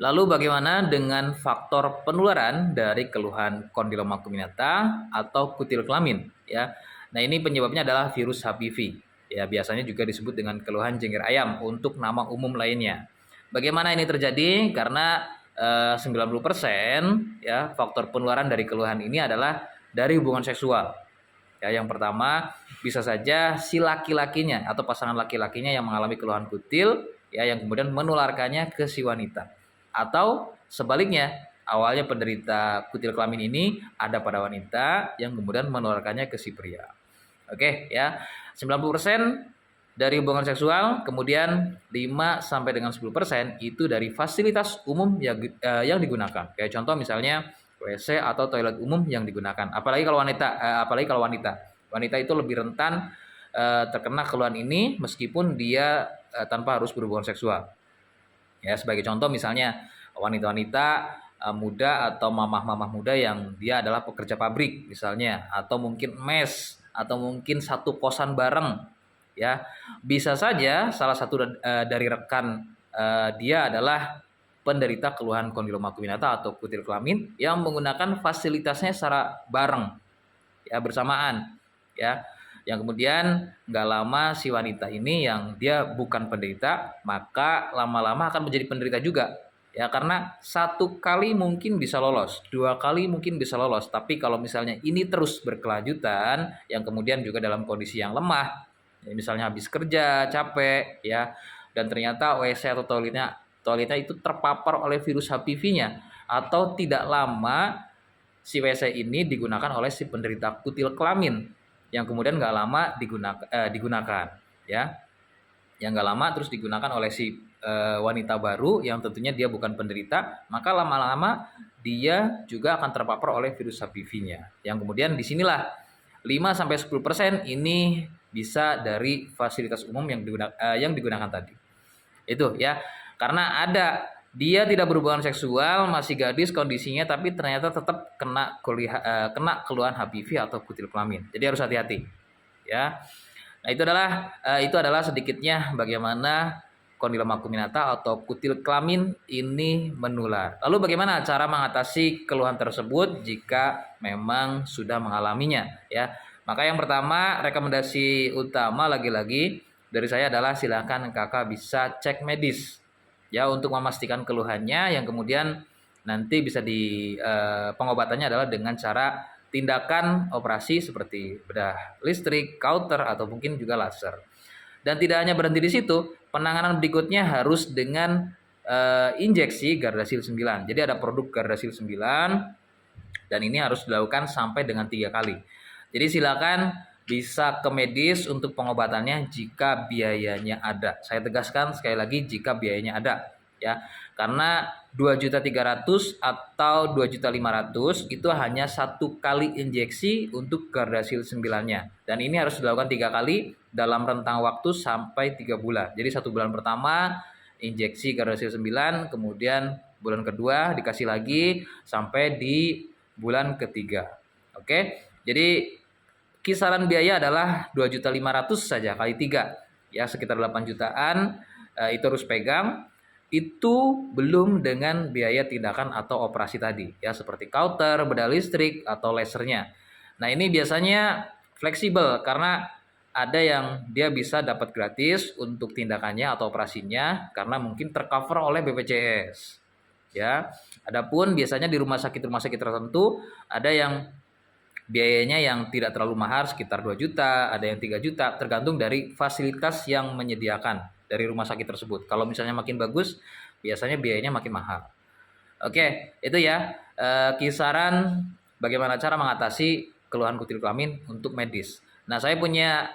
Lalu bagaimana dengan faktor penularan dari keluhan kondiloma acuminata atau kutil kelamin ya. Nah, ini penyebabnya adalah virus HPV. Ya, biasanya juga disebut dengan keluhan jengger ayam untuk nama umum lainnya. Bagaimana ini terjadi? Karena 90% ya faktor penularan dari keluhan ini adalah dari hubungan seksual. Ya, yang pertama bisa saja si laki-lakinya atau pasangan laki-lakinya yang mengalami keluhan kutil ya yang kemudian menularkannya ke si wanita. Atau sebaliknya, awalnya penderita kutil kelamin ini ada pada wanita yang kemudian menularkannya ke si pria. Oke, ya. 90% dari hubungan seksual, kemudian 5 sampai dengan 10% itu dari fasilitas umum yang digunakan. Kayak contoh misalnya WC atau toilet umum yang digunakan. Apalagi kalau wanita. Wanita itu lebih rentan terkena keluhan ini meskipun dia tanpa harus berhubungan seksual. Ya, sebagai contoh misalnya wanita-wanita muda atau mamah-mamah muda yang dia adalah pekerja pabrik misalnya, atau mungkin mes, atau mungkin satu kosan bareng ya. Bisa saja salah satu dari rekan dia adalah penderita keluhan kondiloma acuminata atau kutil kelamin yang menggunakan fasilitasnya secara bareng ya, bersamaan ya, yang kemudian nggak lama si wanita ini yang dia bukan penderita maka lama-lama akan menjadi penderita juga ya, karena satu kali mungkin bisa lolos, dua kali mungkin bisa lolos, tapi kalau misalnya ini terus berkelanjutan yang kemudian juga dalam kondisi yang lemah ya, misalnya habis kerja capek ya, dan ternyata WC atau toiletnya itu terpapar oleh virus HPV-nya, atau tidak lama si WC ini digunakan oleh si penderita kutil kelamin yang kemudian nggak lama digunakan ya, yang nggak lama terus digunakan oleh si wanita baru yang tentunya dia bukan penderita, maka lama-lama dia juga akan terpapar oleh virus HPV-nya. Yang kemudian disinilah 5-10% ini bisa dari fasilitas umum yang digunakan tadi. Itu ya, karena ada dia tidak berhubungan seksual, masih gadis kondisinya, tapi ternyata tetap kena keluhan HPV atau kutil kelamin. Jadi harus hati-hati, ya. Nah, itu adalah sedikitnya bagaimana kondiloma acuminata atau kutil kelamin ini menular. Lalu bagaimana cara mengatasi keluhan tersebut jika memang sudah mengalaminya, ya? Maka yang pertama, rekomendasi utama lagi-lagi dari saya adalah silakan kakak bisa cek medis ya untuk memastikan keluhannya, yang kemudian nanti bisa pengobatannya adalah dengan cara tindakan operasi seperti bedah listrik, kauter, atau mungkin juga laser. Dan tidak hanya berhenti di situ, penanganan berikutnya harus dengan injeksi Gardasil 9. Jadi ada produk Gardasil 9 dan ini harus dilakukan sampai dengan 3 kali. Jadi silakan bisa ke medis untuk pengobatannya jika biayanya ada. Saya tegaskan sekali lagi, jika biayanya ada ya. Karena 2.300.000 atau 2.500.000 itu hanya satu kali injeksi untuk Gardasil 9-nya. Dan ini harus dilakukan 3 kali dalam rentang waktu sampai 3 bulan. Jadi 1 bulan pertama injeksi Gardasil 9, kemudian bulan kedua dikasih lagi sampai di bulan ketiga. Oke. Jadi kisaran biaya adalah 2.500.000 saja kali 3 ya, sekitar 8 jutaan. Itu harus pegang. Itu belum dengan biaya tindakan atau operasi tadi ya, seperti kauter, bedah listrik, atau lasernya. Nah, ini biasanya fleksibel karena ada yang dia bisa dapat gratis untuk tindakannya atau operasinya karena mungkin tercover oleh BPJS ya. Adapun biasanya di rumah sakit tertentu ada yang biayanya yang tidak terlalu mahal, sekitar 2 juta, ada yang 3 juta, tergantung dari fasilitas yang menyediakan dari rumah sakit tersebut. Kalau misalnya makin bagus, biasanya biayanya makin mahal. Oke, itu ya kisaran bagaimana cara mengatasi keluhan kutil kelamin untuk medis. Nah, saya punya